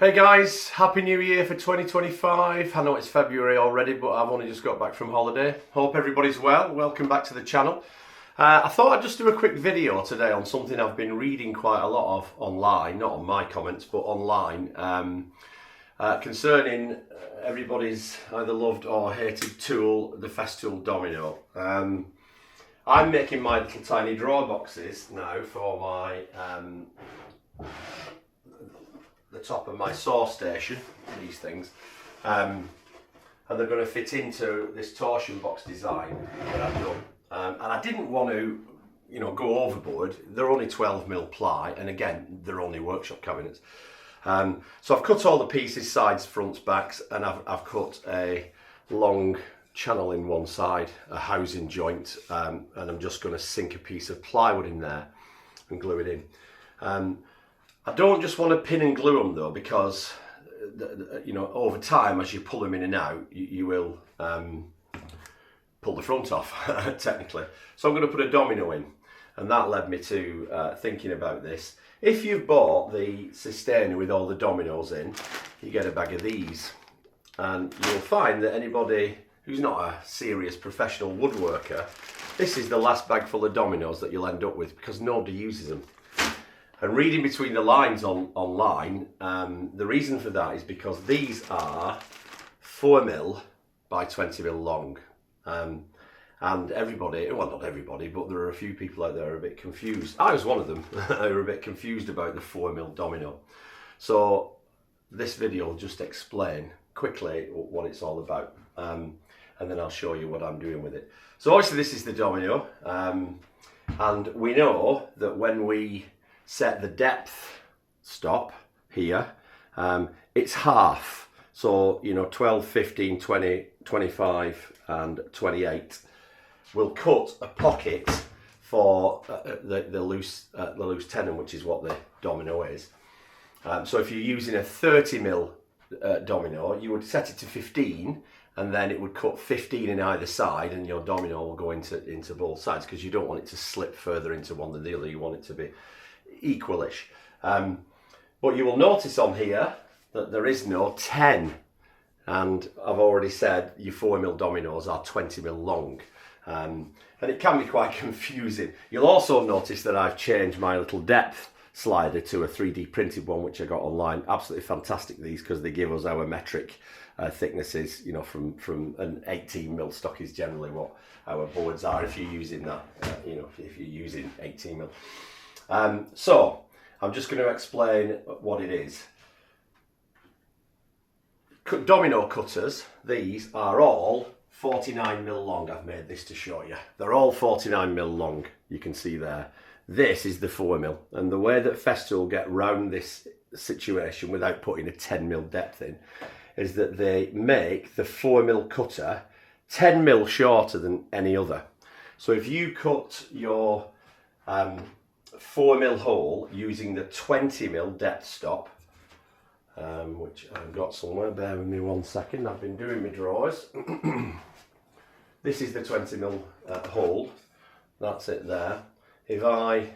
Hey guys, Happy New Year for 2025. I know it's February already, but I've only just got back from holiday. Hope everybody's well. Welcome back to the channel. I thought I'd just do a quick video today on something I've been reading quite a lot of online, not on my comments, but online, concerning everybody's either loved or hated tool, the Festool Domino. I'm making my little tiny drawer boxes now for my the top of my saw station, these things, and they're going to fit into this torsion box design that I've done, and I didn't want to, go overboard. They're only 12mm ply, and again, they're only workshop cabinets. So I've cut all the pieces, sides, fronts, backs, and I've cut a long channel in one side, a housing joint, and I'm just going to sink a piece of plywood in there and glue it in. I don't just want to pin and glue them though, because over time, as you pull them in and out, you will pull the front off technically. So I'm going to put a domino in, and that led me to thinking about this. If you've bought the sustainer with all the dominoes in, you get a bag of these, and you'll find that anybody who's not a serious professional woodworker, this is the last bag full of dominoes that you'll end up with, because nobody uses them. And reading between the lines online, the reason for that is because these are 4mm by 20mm long. And everybody, well, not everybody, but there are a few people out there who are a bit confused. I was one of them. I were a bit confused about the 4mm domino. So this video will just explain quickly what it's all about. And then I'll show you what I'm doing with it. So obviously this is the domino. And we know that when we set the depth stop here, it's half. So, 12, 15, 20, 25 and 28. We'll cut a pocket for the loose tenon, which is what the domino is. So if you're using a 30mm domino, you would set it to 15, and then it would cut 15 in either side, and your domino will go into both sides, because you don't want it to slip further into one than the other. You want it to be equalish. But you will notice on here that there is no 10, and I've already said your 4mm dominoes are 20mm long, and it can be quite confusing. You'll also notice that I've changed my little depth slider to a 3D printed one, which I got online. Absolutely fantastic, these, because they give us our metric thicknesses, from an 18mm stock is generally what our boards are if you're using that, if you're using 18mm. So I'm just going to explain what it is. Domino cutters, these are all 49mm long. I've made this to show you. They're all 49mm long, you can see there. This is the 4mm, and the way that Festool get round this situation without putting a 10mm depth in is that they make the 4mm cutter 10mm shorter than any other. So if you cut your 4mm hole using the 20mm depth stop, which I've got somewhere, bear with me one second, I've been doing my drawers. This is the 20mm hole, that's it there. If I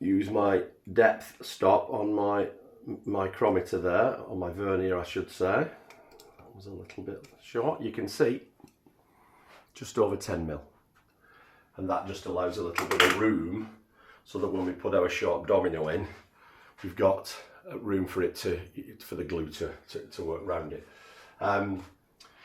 use my depth stop on my micrometer there, on my vernier I should say, that was a little bit short, you can see just over 10mm. And that just allows a little bit of room, so that when we put our short domino in, we've got room for it for the glue to work around it. And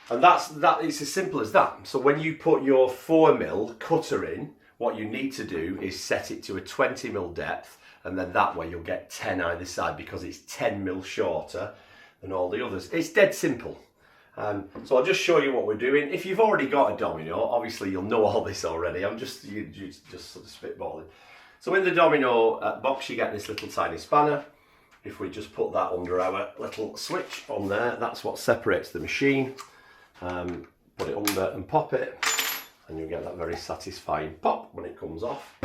it's as simple as that. So when you put your 4mm cutter in, what you need to do is set it to a 20mm depth, and then that way you'll get 10 either side, because it's 10mm shorter than all the others. It's dead simple. So I'll just show you what we're doing. If you've already got a domino, obviously you'll know all this already. I'm just sort of spitballing. So in the domino box, you get this little tiny spanner. If we just put that under our little switch on there, that's what separates the machine. Put it under and pop it, and you'll get that very satisfying pop when it comes off.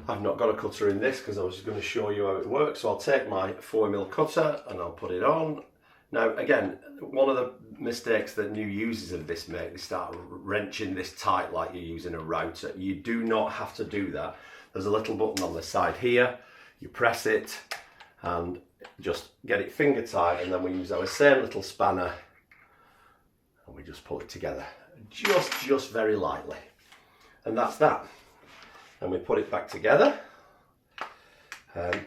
I've not got a cutter in this because I was just going to show you how it works. So I'll take my 4mm cutter and I'll put it on. Now again, one of the mistakes that new users of this make, they start wrenching this tight like you're using a router. You do not have to do that. There's a little button on the side here, you press it, and just get it finger tight, and then we use our same little spanner and we just pull it together just very lightly, and that's that. And we put it back together, and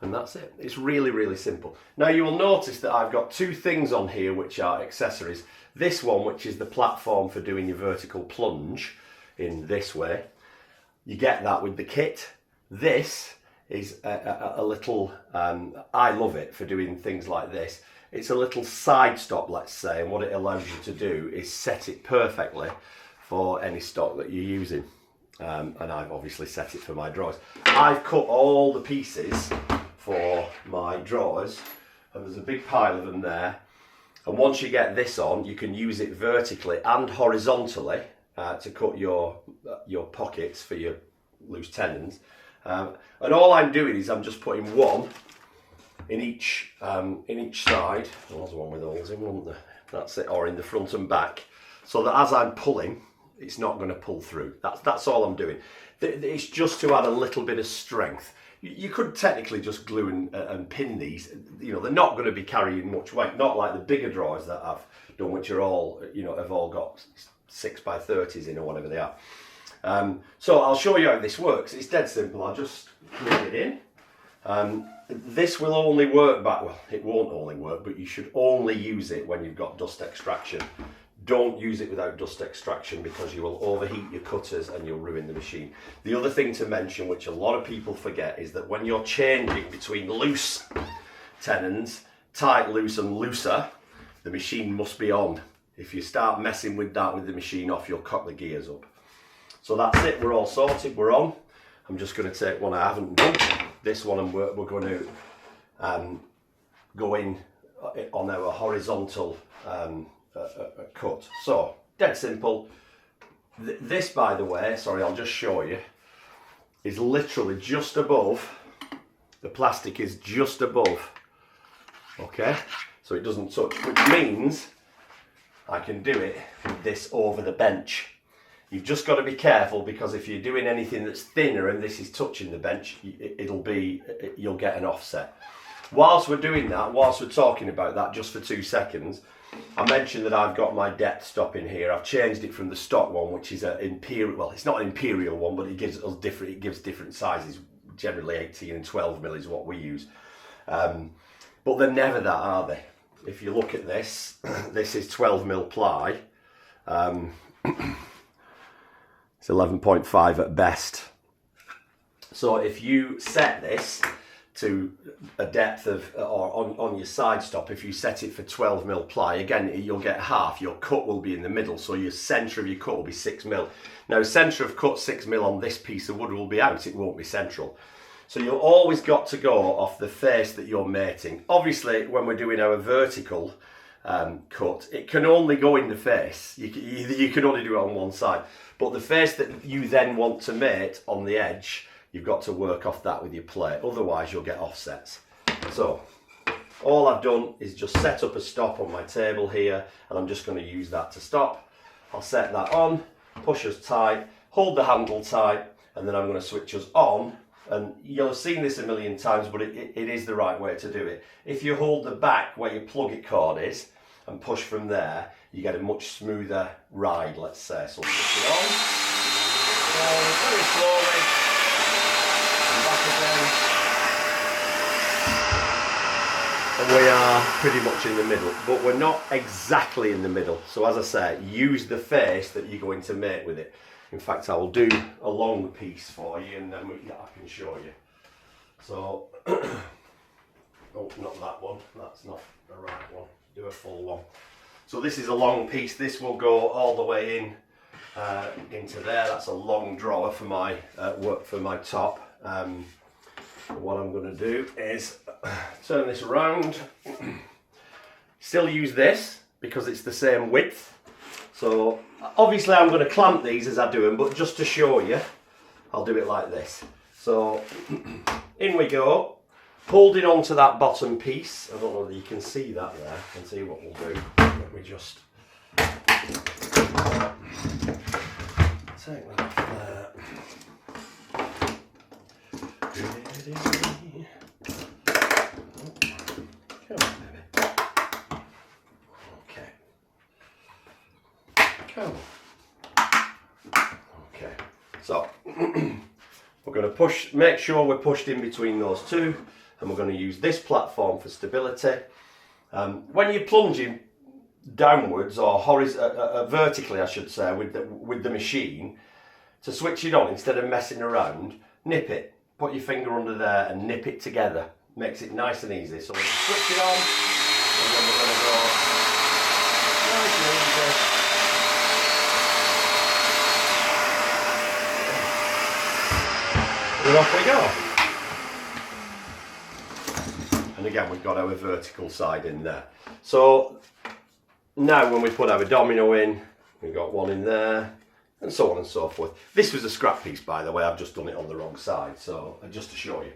that's it. It's really simple. Now you will notice that I've got two things on here which are accessories. This one, which is the platform for doing your vertical plunge in this way, you get that with the kit. This is a little, I love it for doing things like this. It's a little side stop, let's say, and what it allows you to do is set it perfectly for any stock that you're using. And I've obviously set it for my drawers. I've cut all the pieces for my drawers, and there's a big pile of them there. And once you get this on, you can use it vertically and horizontally to cut your pockets for your loose tenons. And all I'm doing is I'm just putting one in each side. Well, there's one with holes in, wasn't there? That's it, or in the front and back, so that as I'm pulling, it's not going to pull through. That's all I'm doing. It's just to add a little bit of strength. You could technically just glue and pin these. You know, they're not going to be carrying much weight, not like the bigger drawers that I've done, which are all, you know, have all got 6x30s in or whatever they are. So I'll show you how this works. It's dead simple. I'll just glue it in. This will only work well, it won't only work, but you should only use it when you've got dust extraction. Don't use it without dust extraction, because you will overheat your cutters and you'll ruin the machine. The other thing to mention, which a lot of people forget, is that when you're changing between loose tenons, tight, loose and looser, the machine must be on. If you start messing with that with the machine off, you'll cock the gears up. So that's it, we're all sorted, we're on. I'm just going to take one I haven't done. This one, and we're going to go in on our horizontal cut. So, dead simple. This, by the way, sorry, I'll just show you, is literally just above, the plastic is just above, okay? So it doesn't touch, which means I can do it with this over the bench. You've just got to be careful, because if you're doing anything that's thinner and this is touching the bench, you'll get an offset. Whilst we're doing that, whilst we're talking about that, just for 2 seconds, I mentioned that I've got my depth stop in here. I've changed it from the stock one, which is an imperial, well, it's not an imperial one, but it gives us different, it gives different sizes. Generally 18 and 12 mil is what we use. But they're never that, are they? If you look at this, this is 12 mil ply. It's 11.5 at best. So if you set this to a depth of, or on your side stop, if you set it for 12 mil ply, again, you'll get half. Your cut will be in the middle, so your centre of your cut will be 6 mil. Now, centre of cut 6 mil on this piece of wood will be out, it won't be central. So you'll always got to go off the face that you're mating. Obviously, when we're doing our vertical cut, it can only go in the face. You can only do it on one side. But the face that you then want to mate on the edge, you've got to work off that with your plate. Otherwise, you'll get offsets. So, all I've done is just set up a stop on my table here, and I'm just going to use that to stop. I'll set that on, push us tight, hold the handle tight, and then I'm going to switch us on. And you'll have seen this a million times, but it is the right way to do it. If you hold the back where your plug-it cord is and push from there, you get a much smoother ride, let's say. So switch it on, very slowly, and back again. And we are pretty much in the middle, but we're not exactly in the middle. So as I say, use the face that you're going to mate with it. In fact, I will do a long piece for you, and then I can show you. So, oh, not that one, that's not the right one. Do a full one. So this is a long piece. This will go all the way in into there. That's a long drawer for my work for my top. What I'm going to do is turn this around. Still use this because it's the same width. So obviously I'm going to clamp these as I do them, but just to show you, I'll do it like this. So in we go. Holding on to that bottom piece. I don't know whether you can see that there. I can see what we'll do. Let me just take that off there. steady. Come on, baby. Okay. Come on. Okay. So we're going to make sure we're pushed in between those two, and we're going to use this platform for stability. When you're plunging downwards or vertically, I should say, with the machine, to switch it on instead of messing around, nip it. Put your finger under there and nip it together. Makes it nice and easy. So we'll switch it on, and then we're going to go nice and easy. And off we go. And again, we've got our vertical side in there. So now when we put our domino in, we've got one in there, and so on and so forth. This was a scrap piece, by the way. I've just done it on the wrong side, so just to show you.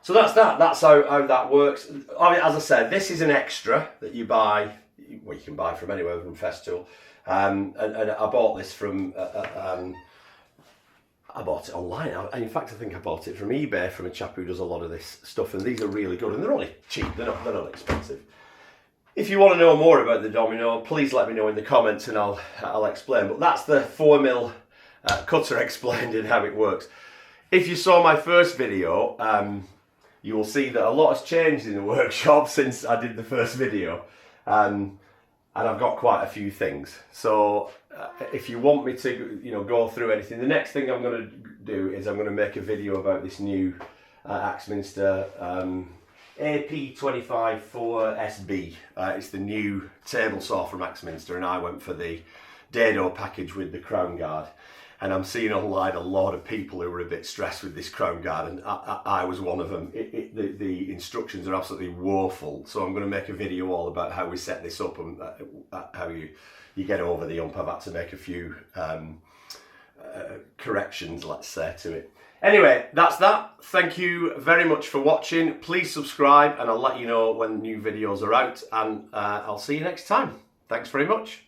So that's that. That's how that works. I mean, as I said, this is an extra that you buy. Well, you can buy from anywhere from Festool. And I bought this from. I bought it online. In fact, I think I bought it from eBay from a chap who does a lot of this stuff, and these are really good, and they're only cheap. They're not expensive. If you want to know more about the domino, please let me know in the comments, and I'll explain. But that's the 4mm cutter explained in how it works. If you saw my first video, you will see that a lot has changed in the workshop since I did the first video, and I've got quite a few things. So if you want me to, go through anything, the next thing I'm going to do is I'm going to make a video about this new Axminster AP254SB. It's the new table saw from Axminster, and I went for the dado package with the crown guard. And I'm seeing online a lot of people who are a bit stressed with this crown guard, and I was one of them. The instructions are absolutely woeful, so I'm going to make a video all about how we set this up and how you get over the ump. I've had to make a few corrections, let's say, to it. Anyway, that's that. Thank you very much for watching. Please subscribe, and I'll let you know when new videos are out, and I'll see you next time. Thanks very much.